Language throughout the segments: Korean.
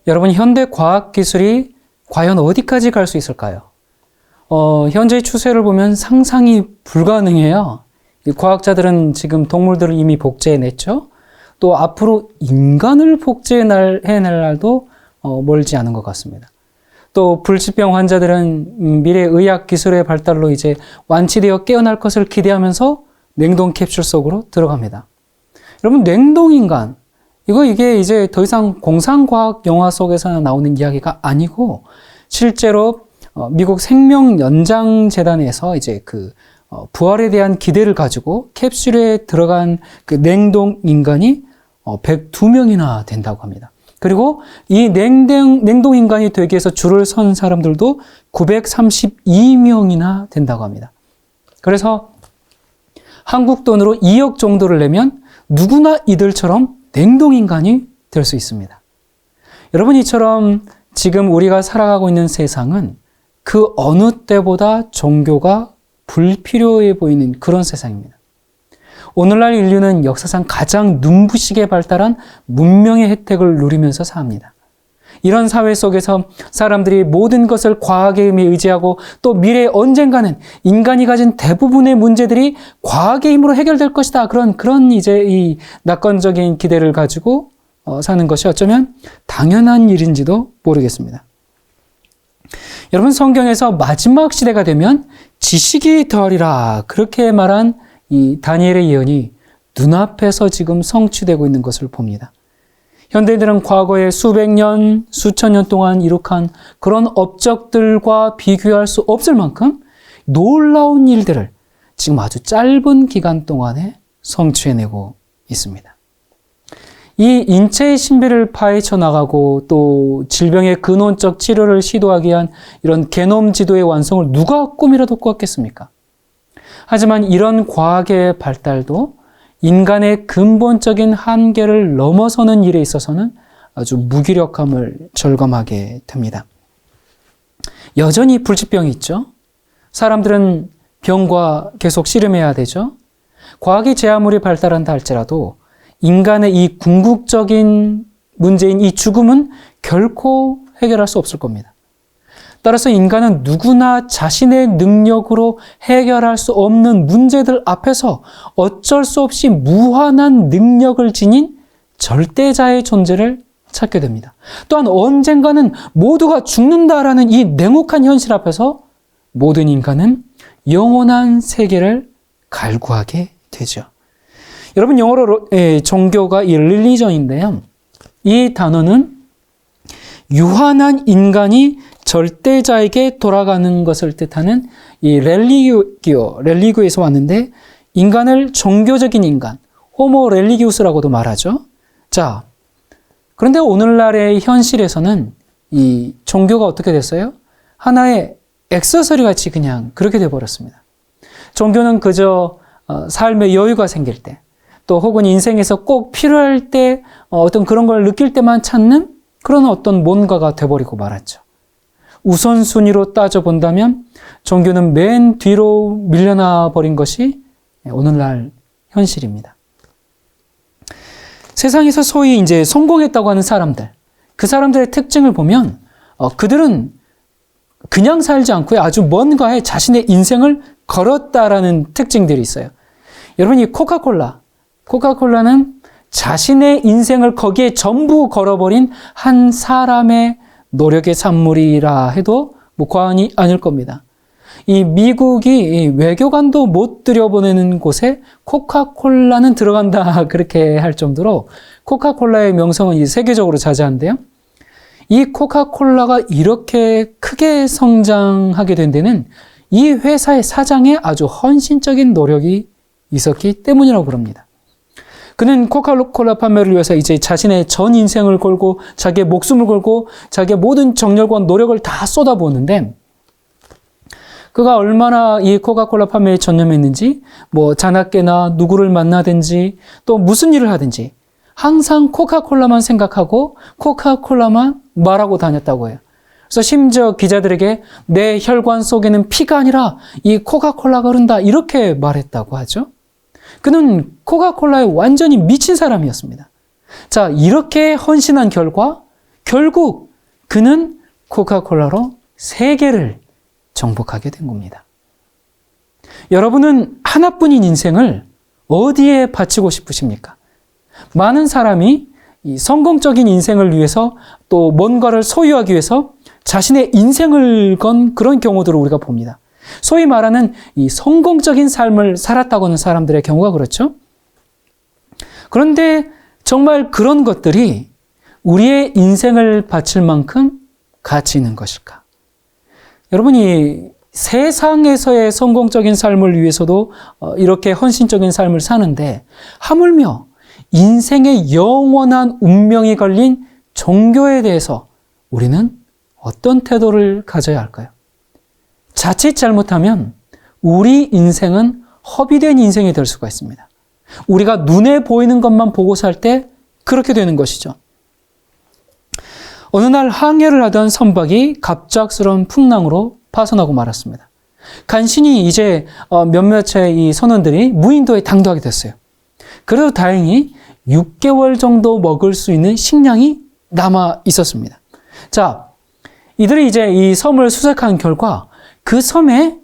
여러분, 현대 과학 기술이 과연 어디까지 갈 수 있을까요? 현재의 추세를 보면 상상이 불가능해요. 과학자들은 지금 동물들을 이미 복제해냈죠. 또 앞으로 인간을 복제해낼 날도 멀지 않은 것 같습니다. 또 불치병 환자들은 미래 의학 기술의 발달로 이제 완치되어 깨어날 것을 기대하면서 냉동 캡슐 속으로 들어갑니다. 여러분, 냉동인간, 이게 이제 더 이상 공상과학 영화 속에서 나오는 이야기가 아니고, 실제로 미국 생명연장재단에서 이제 부활에 대한 기대를 가지고 캡슐에 들어간 그 냉동 인간이 102명이나 된다고 합니다. 그리고 이 냉동 인간이 되기 위해서 줄을 선 사람들도 932명이나 된다고 합니다. 그래서 한국 돈으로 2억 정도를 내면 누구나 이들처럼 냉동 인간이 될 수 있습니다. 여러분, 이처럼 지금 우리가 살아가고 있는 세상은 그 어느 때보다 종교가 불필요해 보이는 그런 세상입니다. 오늘날 인류는 역사상 가장 눈부시게 발달한 문명의 혜택을 누리면서 삽니다. 이런 사회 속에서 사람들이 모든 것을 과학의 힘에 의지하고 또 미래 언젠가는 인간이 가진 대부분의 문제들이 과학의 힘으로 해결될 것이다. 그런 이제 이 낙관적인 기대를 가지고 사는 것이 어쩌면 당연한 일인지도 모르겠습니다. 여러분, 성경에서 마지막 시대가 되면 지식이 더하리라 그렇게 말한 이 다니엘의 예언이 눈앞에서 지금 성취되고 있는 것을 봅니다. 현대인들은 과거에 수백 년, 수천 년 동안 이룩한 그런 업적들과 비교할 수 없을 만큼 놀라운 일들을 지금 아주 짧은 기간 동안에 성취해내고 있습니다. 이 인체의 신비를 파헤쳐 나가고 또 질병의 근원적 치료를 시도하기 위한 이런 게놈 지도의 완성을 누가 꿈이라도 꿨겠습니까? 하지만 이런 과학의 발달도 인간의 근본적인 한계를 넘어서는 일에 있어서는 아주 무기력함을 절감하게 됩니다. 여전히 불치병이 있죠. 사람들은 병과 계속 씨름해야 되죠. 과학이 제 아무리 발달한다 할지라도 인간의 이 궁극적인 문제인 이 죽음은 결코 해결할 수 없을 겁니다. 따라서 인간은 누구나 자신의 능력으로 해결할 수 없는 문제들 앞에서 어쩔 수 없이 무한한 능력을 지닌 절대자의 존재를 찾게 됩니다. 또한 언젠가는 모두가 죽는다라는 이 냉혹한 현실 앞에서 모든 인간은 영원한 세계를 갈구하게 되죠. 여러분, 영어로 종교가 이 religion인데요. 이 단어는 유한한 인간이 절대자에게 돌아가는 것을 뜻하는 이 렐리기오에서 왔는데, 인간을 종교적인 인간, 호모 렐리기우스라고도 말하죠. 자, 그런데 오늘날의 현실에서는 이 종교가 어떻게 됐어요? 하나의 액세서리 같이 그냥 그렇게 돼버렸습니다. 종교는 그저 삶의 여유가 생길 때, 또 혹은 인생에서 꼭 필요할 때 어떤 그런 걸 느낄 때만 찾는 그런 어떤 뭔가가 돼버리고 말았죠. 우선순위로 따져본다면 종교는 맨 뒤로 밀려나 버린 것이 오늘날 현실입니다. 세상에서 소위 이제 성공했다고 하는 사람들, 그 사람들의 특징을 보면 그들은 그냥 살지 않고 아주 뭔가에 자신의 인생을 걸었다라는 특징들이 있어요. 여러분, 이 코카콜라는 자신의 인생을 거기에 전부 걸어버린 한 사람의 노력의 산물이라 해도 과언이 아닐 겁니다. 이 미국이 외교관도 못 들여보내는 곳에 코카콜라는 들어간다 그렇게 할 정도로 코카콜라의 명성은 이제 세계적으로 자자한데요. 이 코카콜라가 이렇게 크게 성장하게 된 데는 이 회사의 사장의 아주 헌신적인 노력이 있었기 때문이라고 그럽니다. 그는 코카콜라 판매를 위해서 이제 자신의 전 인생을 걸고 자기의 목숨을 걸고 자기의 모든 정열과 노력을 다 쏟아부었는데, 그가 얼마나 이 코카콜라 판매에 전념했는지, 자나깨나 누구를 만나든지 또 무슨 일을 하든지 항상 코카콜라만 생각하고 코카콜라만 말하고 다녔다고 해요. 그래서 심지어 기자들에게 내 혈관 속에는 피가 아니라 이 코카콜라가 흐른다 이렇게 말했다고 하죠. 그는 코카콜라에 완전히 미친 사람이었습니다. 자, 이렇게 헌신한 결과 결국 그는 코카콜라로 세계를 정복하게 된 겁니다. 여러분은 하나뿐인 인생을 어디에 바치고 싶으십니까? 많은 사람이 이 성공적인 인생을 위해서 또 뭔가를 소유하기 위해서 자신의 인생을 건 그런 경우들을 우리가 봅니다. 소위 말하는 이 성공적인 삶을 살았다고 하는 사람들의 경우가 그렇죠. 그런데 정말 그런 것들이 우리의 인생을 바칠 만큼 가치 있는 것일까? 여러분이 세상에서의 성공적인 삶을 위해서도 이렇게 헌신적인 삶을 사는데 하물며 인생의 영원한 운명이 걸린 종교에 대해서 우리는 어떤 태도를 가져야 할까요? 자칫 잘못하면 우리 인생은 허비된 인생이 될 수가 있습니다. 우리가 눈에 보이는 것만 보고 살 때 그렇게 되는 것이죠. 어느 날 항해를 하던 선박이 갑작스러운 풍랑으로 파손하고 말았습니다. 간신히 이제 몇몇의 이 선원들이 무인도에 당도하게 됐어요. 그래도 다행히 6개월 정도 먹을 수 있는 식량이 남아 있었습니다. 자, 이들이 이제 이 섬을 수색한 결과 그 섬에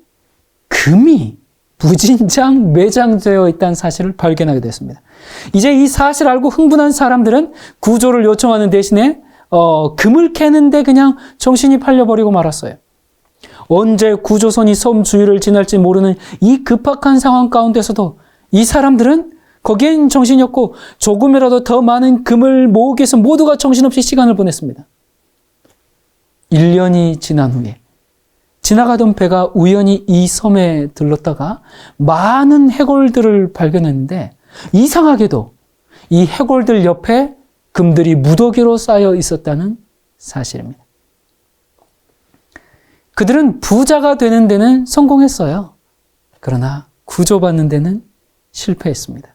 금이 무진장 매장되어 있다는 사실을 발견하게 됐습니다. 이제 이 사실을 알고 흥분한 사람들은 구조를 요청하는 대신에 금을 캐는데 그냥 정신이 팔려버리고 말았어요. 언제 구조선이 섬 주위를 지날지 모르는 이 급박한 상황 가운데서도 이 사람들은 거기엔 정신이 없고 조금이라도 더 많은 금을 모으기 위해서 모두가 정신없이 시간을 보냈습니다. 1년이 지난 후에 지나가던 배가 우연히 이 섬에 들렀다가 많은 해골들을 발견했는데 이상하게도 이 해골들 옆에 금들이 무더기로 쌓여 있었다는 사실입니다. 그들은 부자가 되는 데는 성공했어요. 그러나 구조받는 데는 실패했습니다.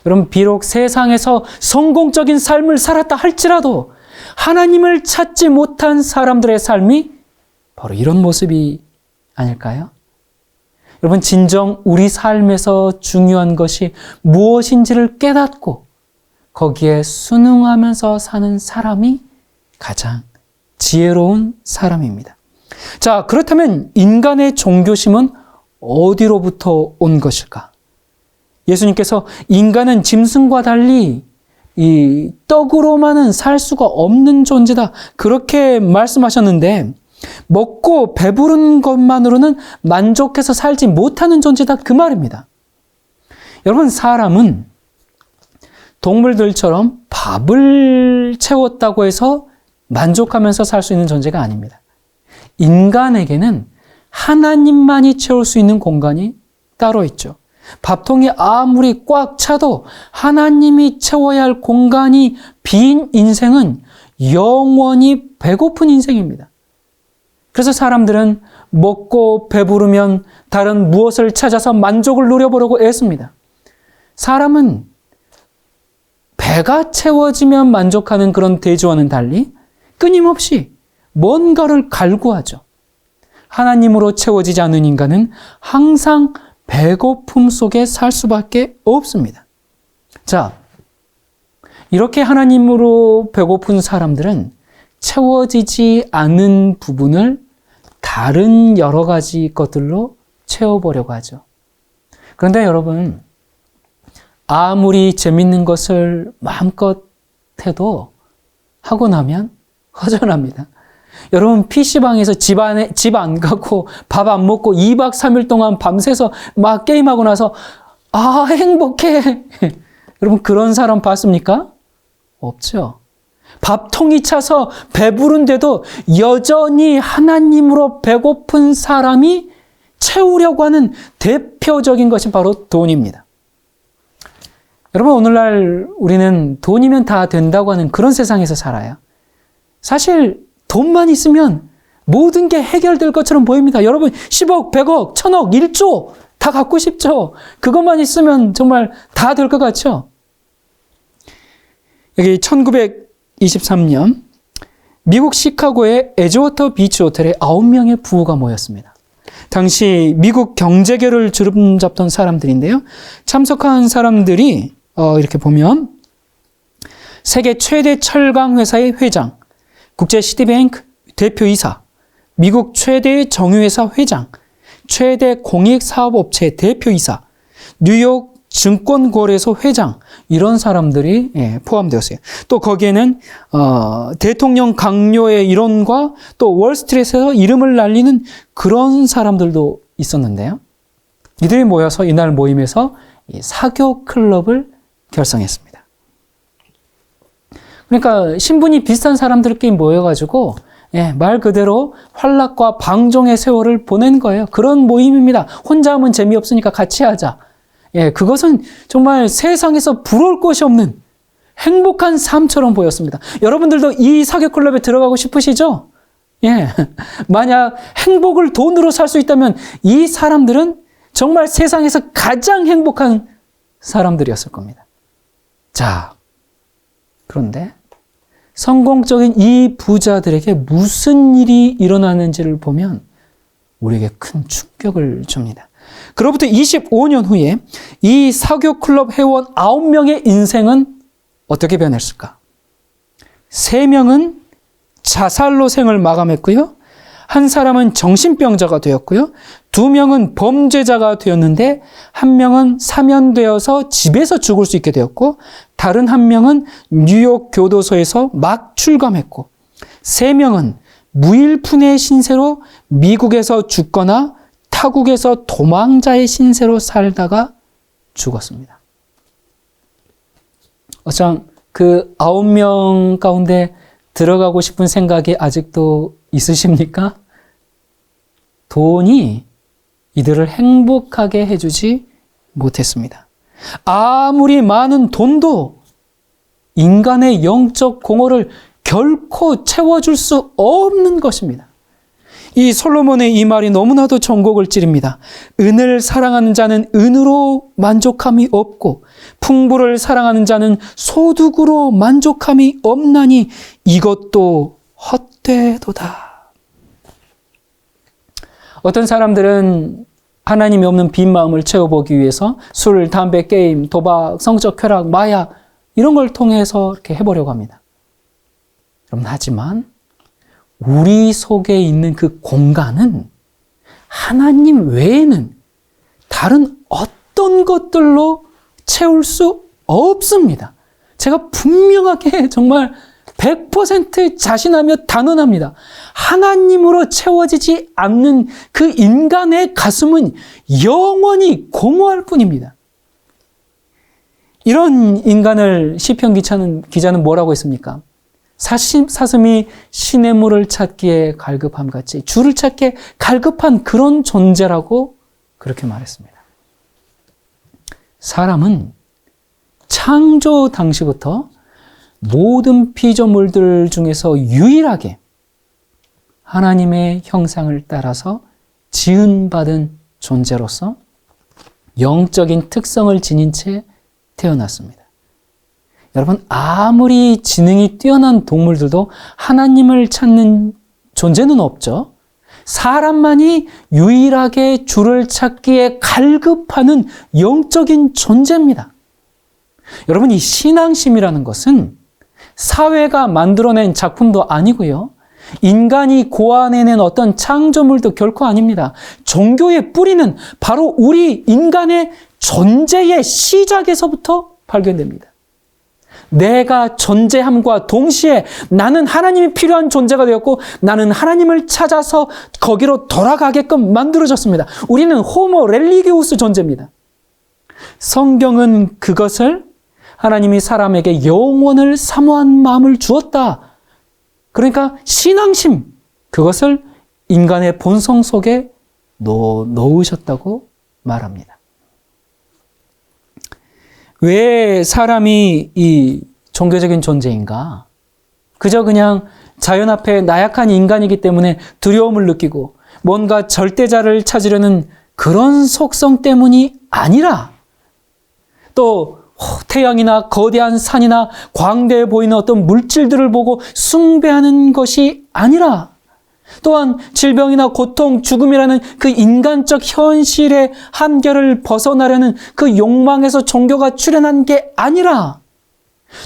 여러분, 비록 세상에서 성공적인 삶을 살았다 할지라도 하나님을 찾지 못한 사람들의 삶이 바로 이런 모습이 아닐까요? 여러분, 진정 우리 삶에서 중요한 것이 무엇인지를 깨닫고 거기에 순응하면서 사는 사람이 가장 지혜로운 사람입니다. 자, 그렇다면 인간의 종교심은 어디로부터 온 것일까? 예수님께서 인간은 짐승과 달리 이 떡으로만은 살 수가 없는 존재다, 그렇게 말씀하셨는데 먹고 배부른 것만으로는 만족해서 살지 못하는 존재다, 그 말입니다. 여러분, 사람은 동물들처럼 밥을 채웠다고 해서 만족하면서 살 수 있는 존재가 아닙니다. 인간에게는 하나님만이 채울 수 있는 공간이 따로 있죠. 밥통이 아무리 꽉 차도 하나님이 채워야 할 공간이 빈 인생은 영원히 배고픈 인생입니다. 그래서 사람들은 먹고 배부르면 다른 무엇을 찾아서 만족을 누려보려고 애씁니다. 사람은 배가 채워지면 만족하는 그런 대조와는 달리 끊임없이 뭔가를 갈구하죠. 하나님으로 채워지지 않는 인간은 항상 배고픔 속에 살 수밖에 없습니다. 자, 이렇게 하나님으로 배고픈 사람들은 채워지지 않은 부분을 다른 여러 가지 것들로 채워보려고 하죠. 그런데 여러분, 아무리 재밌는 것을 마음껏 해도 하고 나면 허전합니다. 여러분, PC방에서 집 안 가고 밥 안 먹고 2박 3일 동안 밤새서 막 게임하고 나서 아, 행복해. 여러분, 그런 사람 봤습니까? 없죠. 밥통이 차서 배부른데도 여전히 하나님으로 배고픈 사람이 채우려고 하는 대표적인 것이 바로 돈입니다. 여러분, 오늘날 우리는 돈이면 다 된다고 하는 그런 세상에서 살아요. 사실 돈만 있으면 모든 게 해결될 것처럼 보입니다. 여러분, 10억, 100억, 1000억, 1조 다 갖고 싶죠? 그것만 있으면 정말 다 될 것 같죠? 여기 1923년 미국 시카고의 에즈워터 비치 호텔에 9명의 부부가 모였습니다. 당시 미국 경제계를 주름잡던 사람들인데요. 참석한 사람들이 이렇게 보면 세계 최대 철강 회사의 회장, 국제 시티뱅크 대표이사, 미국 최대 정유회사 회장, 최대 공익사업업체 대표이사, 뉴욕 증권거래소 회장, 이런 사람들이 포함되었어요. 또 거기에는 대통령 강요의 일원과 또 월스트리트에서 이름을 날리는 그런 사람들도 있었는데요. 이들이 모여서 이날 모임에서 사교 클럽을 결성했습니다. 그러니까 신분이 비슷한 사람들끼리 모여가지고 말 그대로 환락과 방종의 세월을 보낸 거예요. 그런 모임입니다. 혼자 하면 재미없으니까 같이 하자. 그것은 정말 세상에서 부러울 것이 없는 행복한 삶처럼 보였습니다. 여러분들도 이 사교 클럽에 들어가고 싶으시죠? 만약 행복을 돈으로 살 수 있다면 이 사람들은 정말 세상에서 가장 행복한 사람들이었을 겁니다. 자, 그런데 성공적인 이 부자들에게 무슨 일이 일어나는지를 보면 우리에게 큰 충격을 줍니다. 그로부터 25년 후에 이 사교 클럽 회원 9명의 인생은 어떻게 변했을까? 3명은 자살로 생을 마감했고요. 한 사람은 정신병자가 되었고요. 2명은 범죄자가 되었는데 1명은 사면되어서 집에서 죽을 수 있게 되었고 다른 1명은 뉴욕 교도소에서 막 출감했고 3명은 무일푼의 신세로 미국에서 죽거나 타국에서 도망자의 신세로 살다가 죽었습니다. 어쩜 그 9명 가운데 들어가고 싶은 생각이 아직도 있으십니까? 돈이 이들을 행복하게 해주지 못했습니다. 아무리 많은 돈도 인간의 영적 공허를 결코 채워줄 수 없는 것입니다. 이 솔로몬의 이 말이 너무나도 전곡을 찌릅니다. 은을 사랑하는 자는 은으로 만족함이 없고 풍부를 사랑하는 자는 소득으로 만족함이 없나니 이것도 헛되도다. 어떤 사람들은 하나님이 없는 빈 마음을 채워보기 위해서 술, 담배, 게임, 도박, 성적 쾌락, 마약 이런 걸 통해서 이렇게 해보려고 합니다. 여러분, 하지만 우리 속에 있는 그 공간은 하나님 외에는 다른 어떤 것들로 채울 수 없습니다. 제가 분명하게 정말 100% 자신하며 단언합니다. 하나님으로 채워지지 않는 그 인간의 가슴은 영원히 공허할 뿐입니다. 이런 인간을 시편 기자는 뭐라고 했습니까? 사슴이 시냇물을 찾기에 갈급함 같이 주를 찾기에 갈급한 그런 존재라고 그렇게 말했습니다. 사람은 창조 당시부터 모든 피조물들 중에서 유일하게 하나님의 형상을 따라서 지은받은 존재로서 영적인 특성을 지닌 채 태어났습니다. 여러분, 아무리 지능이 뛰어난 동물들도 하나님을 찾는 존재는 없죠. 사람만이 유일하게 주를 찾기에 갈급하는 영적인 존재입니다. 여러분, 이 신앙심이라는 것은 사회가 만들어낸 작품도 아니고요. 인간이 고안해낸 어떤 창조물도 결코 아닙니다. 종교의 뿌리는 바로 우리 인간의 존재의 시작에서부터 발견됩니다. 내가 존재함과 동시에 나는 하나님이 필요한 존재가 되었고 나는 하나님을 찾아서 거기로 돌아가게끔 만들어졌습니다. 우리는 호모 렐리기우스 존재입니다. 성경은 그것을 하나님이 사람에게 영원을 사모한 마음을 주었다. 그러니까 신앙심, 그것을 인간의 본성 속에 넣으셨다고 말합니다. 왜 사람이 이 종교적인 존재인가? 그저 그냥 자연 앞에 나약한 인간이기 때문에 두려움을 느끼고 뭔가 절대자를 찾으려는 그런 속성 때문이 아니라 또 태양이나 거대한 산이나 광대해 보이는 어떤 물질들을 보고 숭배하는 것이 아니라 또한 질병이나 고통, 죽음이라는 그 인간적 현실의 한계를 벗어나려는 그 욕망에서 종교가 출현한 게 아니라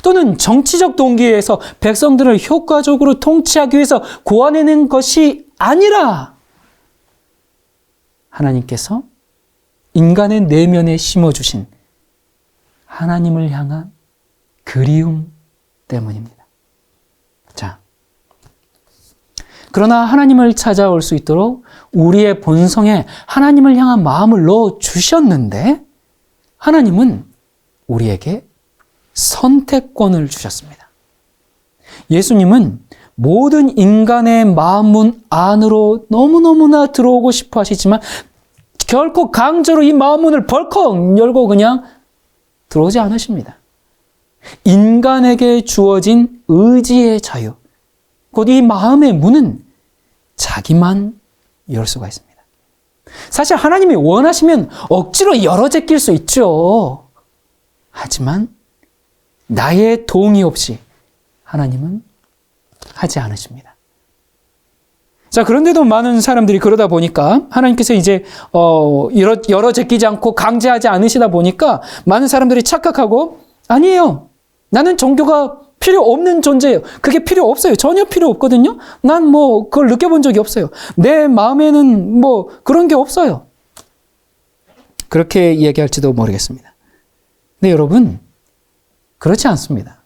또는 정치적 동기에서 백성들을 효과적으로 통치하기 위해서 고안해낸 것이 아니라 하나님께서 인간의 내면에 심어주신 하나님을 향한 그리움 때문입니다. 자, 그러나 하나님을 찾아올 수 있도록 우리의 본성에 하나님을 향한 마음을 넣어 주셨는데 하나님은 우리에게 선택권을 주셨습니다. 예수님은 모든 인간의 마음문 안으로 너무너무나 들어오고 싶어 하시지만 결코 강제로 이 마음문을 벌컥 열고 그냥 들어오지 않으십니다. 인간에게 주어진 의지의 자유, 곧 이 마음의 문은 자기만 열 수가 있습니다. 사실 하나님이 원하시면 억지로 열어 제낄 수 있죠. 하지만 나의 동의 없이 하나님은 하지 않으십니다. 자, 그런데도 많은 사람들이 그러다 보니까 하나님께서 이제 열어 제끼지 않고 강제하지 않으시다 보니까 많은 사람들이 착각하고 아니에요. 나는 종교가 필요 없는 존재예요. 그게 필요 없어요. 전혀 필요 없거든요. 난 그걸 느껴본 적이 없어요. 내 마음에는 그런 게 없어요. 그렇게 얘기할지도 모르겠습니다. 근데 여러분, 그렇지 않습니다.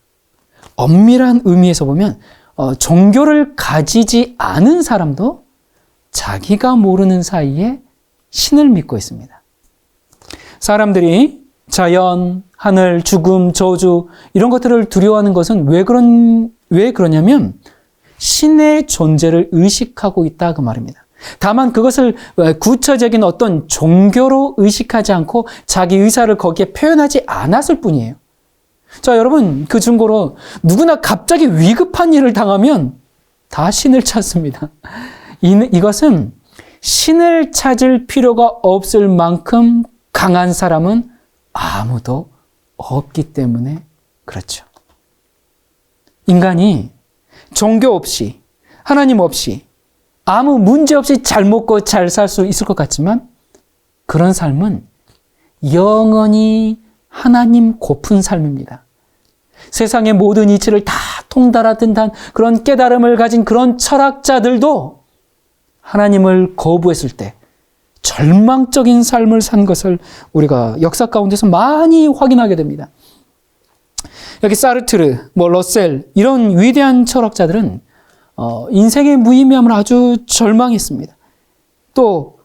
엄밀한 의미에서 보면 종교를 가지지 않은 사람도 자기가 모르는 사이에 신을 믿고 있습니다. 사람들이 자연, 하늘, 죽음, 저주 이런 것들을 두려워하는 것은 왜 그러냐면 신의 존재를 의식하고 있다 그 말입니다. 다만 그것을 구체적인 어떤 종교로 의식하지 않고 자기 의사를 거기에 표현하지 않았을 뿐이에요. 자, 여러분, 그 증거로 누구나 갑자기 위급한 일을 당하면 다 신을 찾습니다. 이것은 신을 찾을 필요가 없을 만큼 강한 사람은 아무도 없기 때문에 그렇죠. 인간이 종교 없이, 하나님 없이, 아무 문제 없이 잘 먹고 잘 살 수 있을 것 같지만 그런 삶은 영원히 하나님 고픈 삶입니다. 세상의 모든 이치를 다 통달하 듯한 그런 깨달음을 가진 그런 철학자들도 하나님을 거부했을 때 절망적인 삶을 산 것을 우리가 역사 가운데서 많이 확인하게 됩니다. 여기 사르트르, 러셀 이런 위대한 철학자들은 인생의 무의미함을 아주 절망했습니다. 또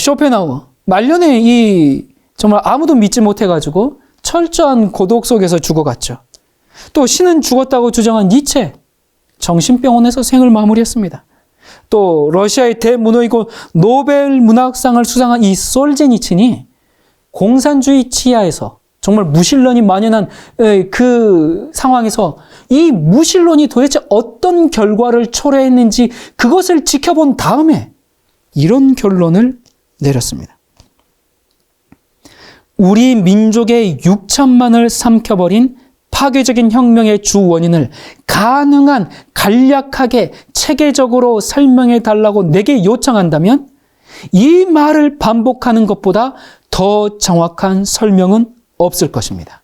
쇼펜하우어 말년에 정말 아무도 믿지 못해가지고 철저한 고독 속에서 죽어갔죠. 또 신은 죽었다고 주장한 니체, 정신병원에서 생을 마무리했습니다. 또 러시아의 대문호이고 노벨 문학상을 수상한 이 솔제니친이 공산주의 치하에서 정말 무신론이 만연한 그 상황에서 이 무신론이 도대체 어떤 결과를 초래했는지 그것을 지켜본 다음에 이런 결론을 내렸습니다. 우리 민족의 6천만을 삼켜버린 파괴적인 혁명의 주 원인을 가능한 간략하게 체계적으로 설명해 달라고 내게 요청한다면 이 말을 반복하는 것보다 더 정확한 설명은 없을 것입니다.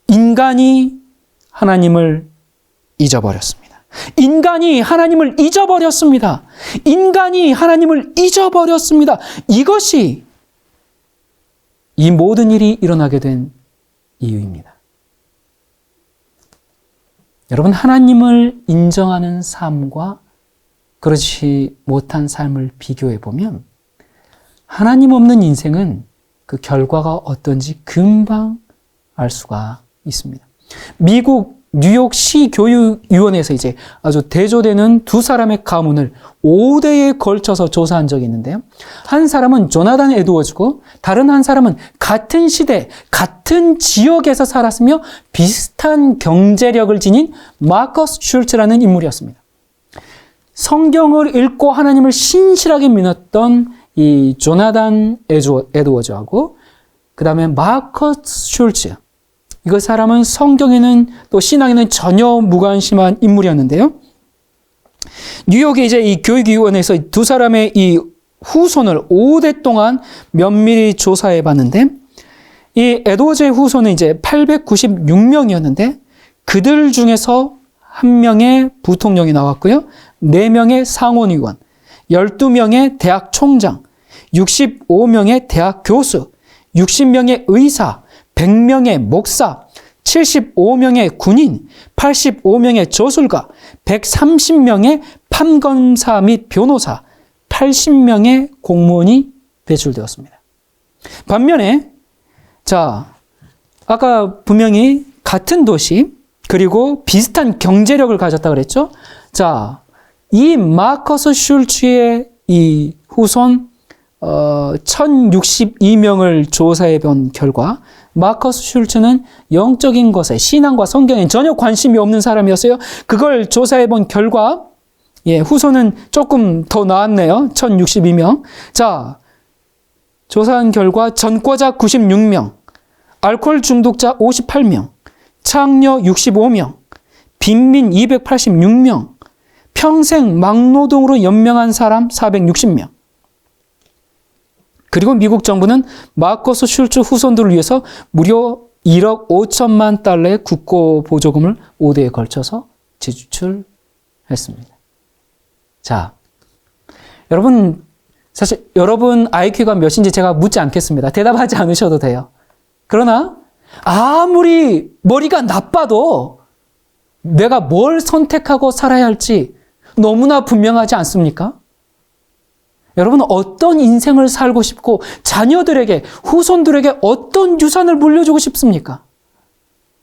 인간이 하나님을 잊어버렸습니다. 인간이 하나님을 잊어버렸습니다. 인간이 하나님을 잊어버렸습니다. 이것이 이 모든 일이 일어나게 된 이유입니다. 여러분, 하나님을 인정하는 삶과 그렇지 못한 삶을 비교해 보면 하나님 없는 인생은 그 결과가 어떤지 금방 알 수가 있습니다. 미국 뉴욕시 교육위원회에서 이제 아주 대조되는 두 사람의 가문을 5대에 걸쳐서 조사한 적이 있는데요. 한 사람은 조나단 에드워즈고 다른 한 사람은 같은 시대, 같은 지역에서 살았으며 비슷한 경제력을 지닌 마커스 슐츠라는 인물이었습니다. 성경을 읽고 하나님을 신실하게 믿었던 이 조나단 에드워즈하고 그 다음에 마커스 슐츠, 이거 사람은 성경에는 또 신앙에는 전혀 무관심한 인물이었는데요. 뉴욕의 이제 이 교육위원회에서 두 사람의 이 후손을 5대 동안 면밀히 조사해 봤는데 이 에드워즈의 후손은 이제 896명이었는데 그들 중에서 1명의 부통령이 나왔고요. 4명의 상원의원, 12명의 대학 총장, 65명의 대학 교수, 60명의 의사, 100명의 목사, 75명의 군인, 85명의 저술가, 130명의 판검사 및 변호사, 80명의 공무원이 배출되었습니다. 반면에 자, 아까 분명히 같은 도시 그리고 비슷한 경제력을 가졌다 그랬죠? 자, 이 마커스 슐츠의 이 후손 1062명을 조사해 본 결과 마커스 슐츠는 영적인 것에 신앙과 성경에 전혀 관심이 없는 사람이었어요. 그걸 조사해 본 결과 후손은 조금 더 나았네요. 1062명. 자, 조사한 결과 전과자 96명, 알코올 중독자 58명, 창녀 65명, 빈민 286명, 평생 막노동으로 연명한 사람 460명. 그리고 미국 정부는 마커스 슐츠 후손들을 위해서 무려 1억 5천만 달러의 국고 보조금을 5대에 걸쳐서 지출했습니다. 자, 여러분, 사실 여러분 IQ가 몇인지 제가 묻지 않겠습니다. 대답하지 않으셔도 돼요. 그러나 아무리 머리가 나빠도 내가 뭘 선택하고 살아야 할지 너무나 분명하지 않습니까? 여러분 어떤 인생을 살고 싶고 자녀들에게, 후손들에게 어떤 유산을 물려주고 싶습니까?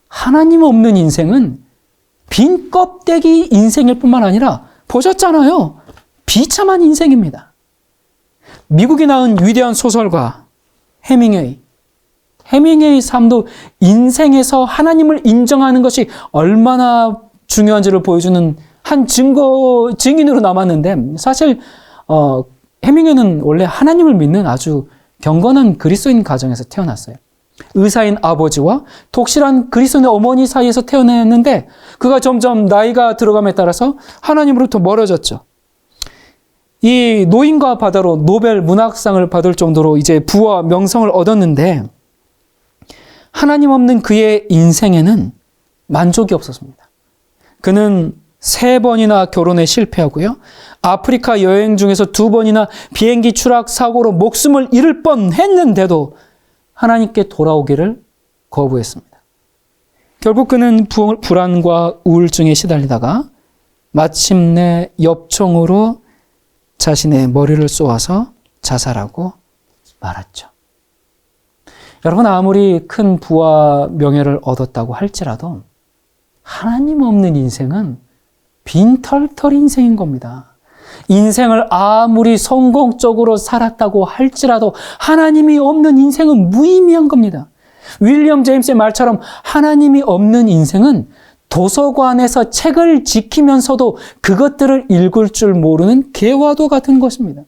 하나님 없는 인생은 빈 껍데기 인생일 뿐만 아니라 보셨잖아요. 비참한 인생입니다. 미국이 낳은 위대한 소설가 헤밍웨이 삶도 인생에서 하나님을 인정하는 것이 얼마나 중요한지를 보여주는 한 증인으로 남았는데 사실 헤밍웨이는 원래 하나님을 믿는 아주 경건한 그리스도인 가정에서 태어났어요. 의사인 아버지와 독실한 그리스도인의 어머니 사이에서 태어났는데 그가 점점 나이가 들어감에 따라서 하나님으로부터 멀어졌죠. 이 노인과 바다로 노벨 문학상을 받을 정도로 이제 부와 명성을 얻었는데 하나님 없는 그의 인생에는 만족이 없었습니다. 그는 3번이나 결혼에 실패하고요. 아프리카 여행 중에서 2번이나 비행기 추락 사고로 목숨을 잃을 뻔했는데도 하나님께 돌아오기를 거부했습니다. 결국 그는 불안과 우울증에 시달리다가 마침내 엽총으로 자신의 머리를 쏘아서 자살하고 말았죠. 여러분 아무리 큰 부와 명예를 얻었다고 할지라도 하나님 없는 인생은 빈털털 인생인 겁니다. 인생을 아무리 성공적으로 살았다고 할지라도 하나님이 없는 인생은 무의미한 겁니다. 윌리엄 제임스의 말처럼 하나님이 없는 인생은 도서관에서 책을 지키면서도 그것들을 읽을 줄 모르는 개와도 같은 것입니다.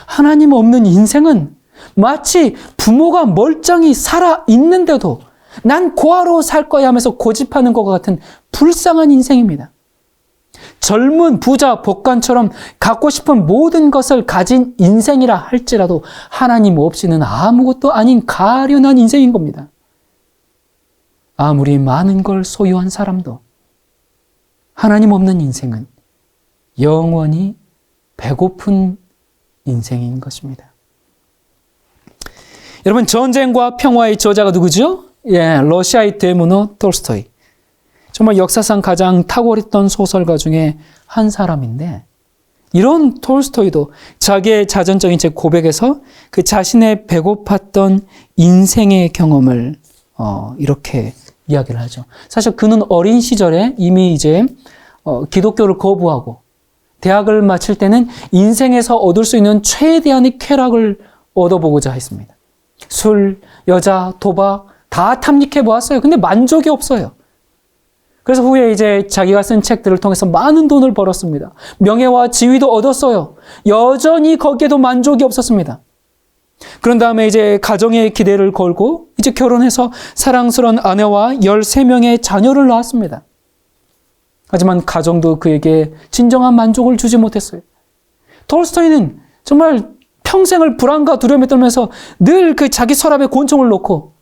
하나님 없는 인생은 마치 부모가 멀쩡히 살아있는데도 난 고아로 살 거야 하면서 고집하는 것과 같은 불쌍한 인생입니다. 젊은 부자 복관처럼 갖고 싶은 모든 것을 가진 인생이라 할지라도 하나님 없이는 아무것도 아닌 가련한 인생인 겁니다. 아무리 많은 걸 소유한 사람도 하나님 없는 인생은 영원히 배고픈 인생인 것입니다. 여러분 전쟁과 평화의 저자가 누구죠? 러시아의 대문호 톨스토이. 정말 역사상 가장 탁월했던 소설가 중에 한 사람인데 이런 톨스토이도 자기의 자전적인 책 고백에서 그 자신의 배고팠던 인생의 경험을 이렇게 이야기를 하죠. 사실 그는 어린 시절에 이미 이제 기독교를 거부하고 대학을 마칠 때는 인생에서 얻을 수 있는 최대한의 쾌락을 얻어보고자 했습니다. 술, 여자, 도박 다 탐닉해 보았어요. 근데 만족이 없어요. 그래서 후에 이제 자기가 쓴 책들을 통해서 많은 돈을 벌었습니다. 명예와 지위도 얻었어요. 여전히 거기에도 만족이 없었습니다. 그런 다음에 이제 가정의 기대를 걸고 이제 결혼해서 사랑스러운 아내와 13명의 자녀를 낳았습니다. 하지만 가정도 그에게 진정한 만족을 주지 못했어요. 톨스토이는 정말 평생을 불안과 두려움에 떨면서 늘 그 자기 서랍에 권총을 놓고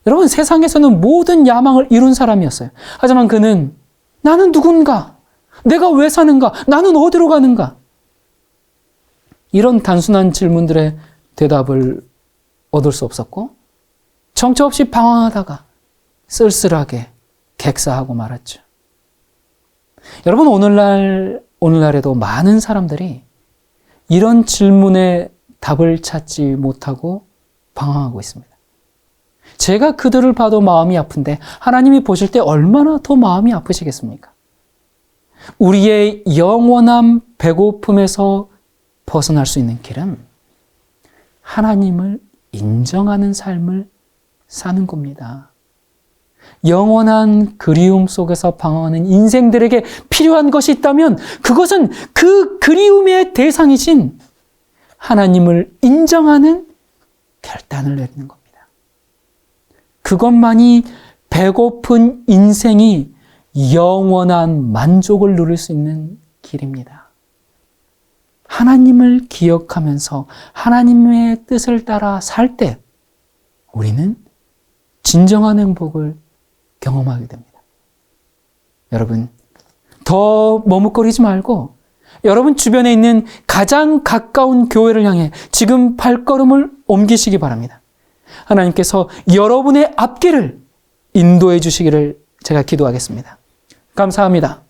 여러분, 세상에서는 모든 야망을 이룬 사람이었어요. 하지만 그는 나는 누군가? 내가 왜 사는가? 나는 어디로 가는가? 이런 단순한 질문들의 대답을 얻을 수 없었고 정처 없이 방황하다가 쓸쓸하게 객사하고 말았죠. 여러분, 오늘날에도 많은 사람들이 이런 질문에 답을 찾지 못하고 방황하고 있습니다. 제가 그들을 봐도 마음이 아픈데 하나님이 보실 때 얼마나 더 마음이 아프시겠습니까? 우리의 영원한 배고픔에서 벗어날 수 있는 길은 하나님을 인정하는 삶을 사는 겁니다. 영원한 그리움 속에서 방황하는 인생들에게 필요한 것이 있다면 그것은 그 그리움의 대상이신 하나님을 인정하는 결단을 내리는 겁니다. 그것만이 배고픈 인생이 영원한 만족을 누릴 수 있는 길입니다. 하나님을 기억하면서 하나님의 뜻을 따라 살 때 우리는 진정한 행복을 경험하게 됩니다. 여러분, 더 머뭇거리지 말고 여러분 주변에 있는 가장 가까운 교회를 향해 지금 발걸음을 옮기시기 바랍니다. 하나님께서 여러분의 앞길을 인도해 주시기를 제가 기도하겠습니다. 감사합니다.